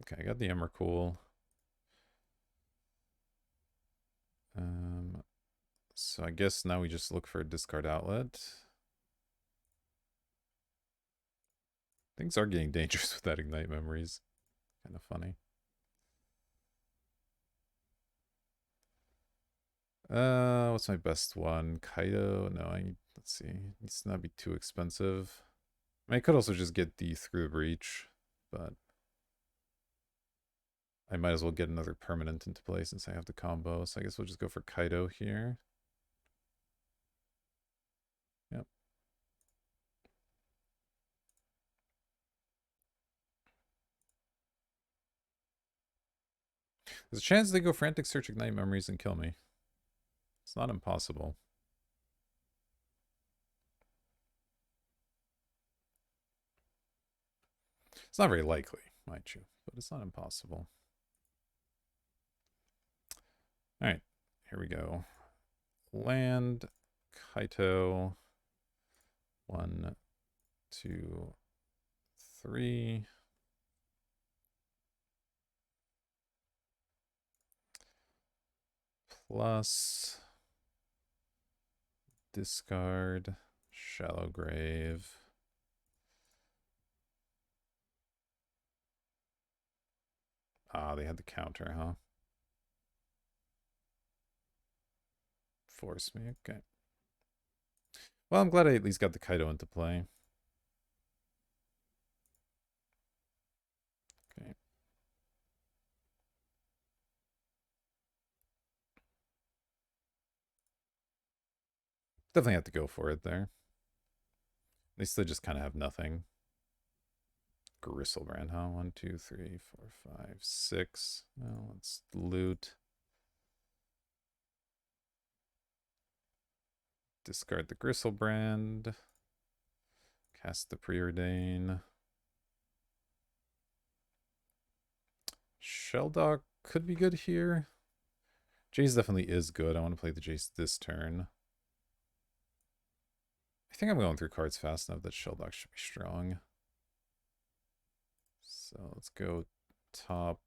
Okay, I got the Emrakul. So I guess now we just look for a discard outlet. Things are getting dangerous with that Ignite Memories. Kind of funny. What's my best one? Kaido? No, let's see. It needs to not be too expensive. I mean, I could also just get the Through the Breach, but I might as well get another permanent into play since I have the combo. So I guess we'll just go for Kaido here. Yep. There's a chance they go Frantic Search, Ignite Memories, and kill me. It's not impossible. It's not very likely, mind you, but it's not impossible. Alright, here we go. Land, Kaito. 1, 2, 3. Plus discard Shallow Grave. Ah, they had the counter, huh? Force me, okay. Well, I'm glad I at least got the Kaido into play. Okay. Definitely have to go for it there. They still just kind of have nothing. Gristlebrand, huh? 1, 2, 3, 4, 5, 6. Well, let's loot. Discard the Gristlebrand. Cast the Preordain. Shelldog could be good here. Jace definitely is good. I want to play the Jace this turn. I think I'm going through cards fast enough that Shelldog should be strong. So let's go top.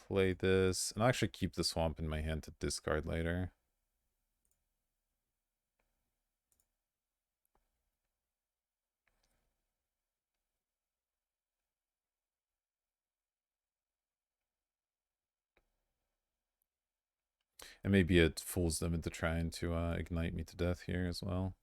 Play this. And I'll actually keep the Swamp in my hand to discard later. And maybe it fools them into trying to ignite me to death here as well.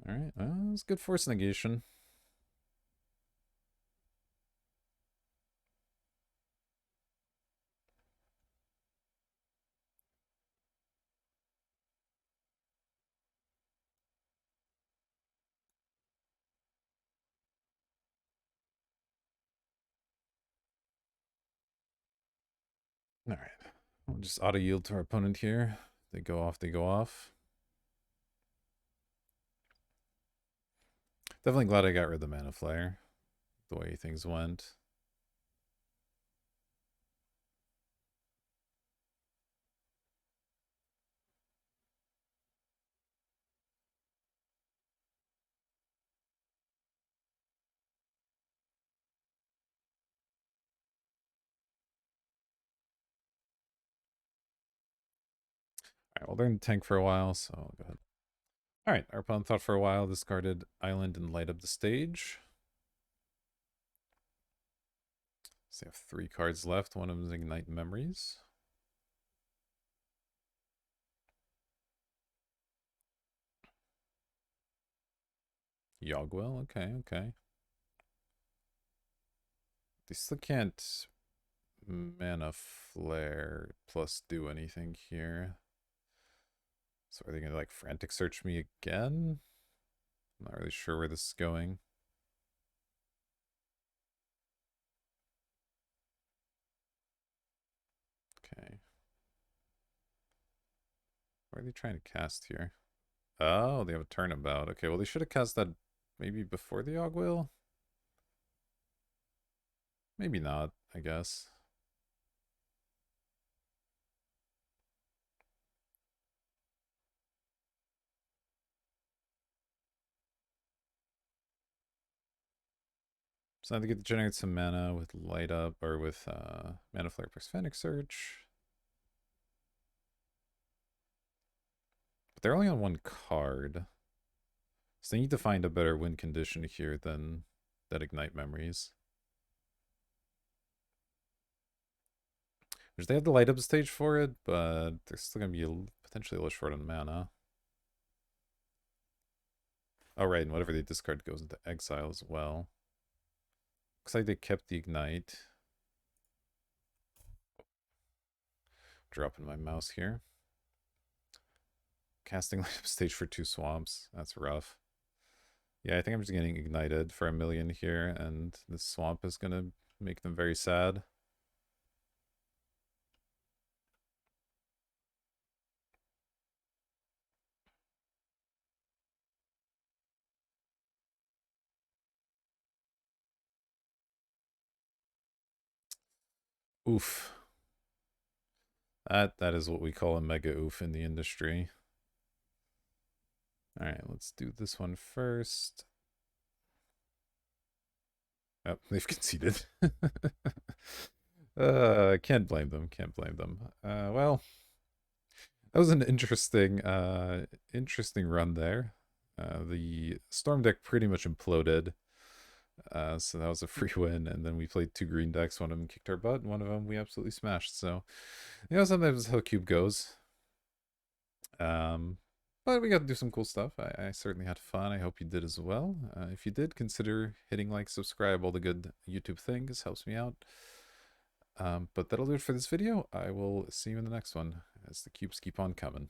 Alright, well, it's good force negation. Alright, we'll just auto yield to our opponent here. They go off, they go off. Definitely glad I got rid of the Mana Flare, the way things went. Alright, well, they're in the tank for a while, so I'll go ahead. Alright, our opponent thought for a while, discarded Island and light up the stage. So they have 3 cards left. One of them is Ignite Memories. Yogwell, okay, okay. They still can't Mana Flare plus do anything here. So are they going to like Frantic Search me again? I'm not really sure where this is going. Okay. What are they trying to cast here? Oh, they have a turnabout. Okay, well, they should have cast that maybe before the Ogwheel? Maybe not, I guess. So now they get to generate some mana with Light Up, or with Mana Flare plus Fennec Search. But they're only on 1 card. So they need to find a better win condition here than that Ignite Memories. Which they have the Light Up stage for it, but they're still going to be potentially a little short on mana. Oh, right, and whatever they discard goes into exile as well. Looks like they kept the Ignite. Dropping my mouse here. Casting Light Up stage for 2 swamps. That's rough. Yeah, I think I'm just getting ignited for 1,000,000 here, and this swamp is going to make them very sad. Oof. That is what we call a mega oof in the industry. Alright, let's do this one first. Oh, they've conceded. Can't blame them. Can't blame them. Well, that was an interesting run there. The Storm deck pretty much imploded. So that was a free win, and then we played 2 green decks. One of them kicked our butt, and one of them we absolutely smashed. So, sometimes how Cube goes. Um, But we got to do some cool stuff. I certainly had fun. I hope you did as well. If you did, consider hitting like, subscribe, all the good YouTube things. Helps me out. But that'll do it for this video. I will see you in the next one as the cubes keep on coming.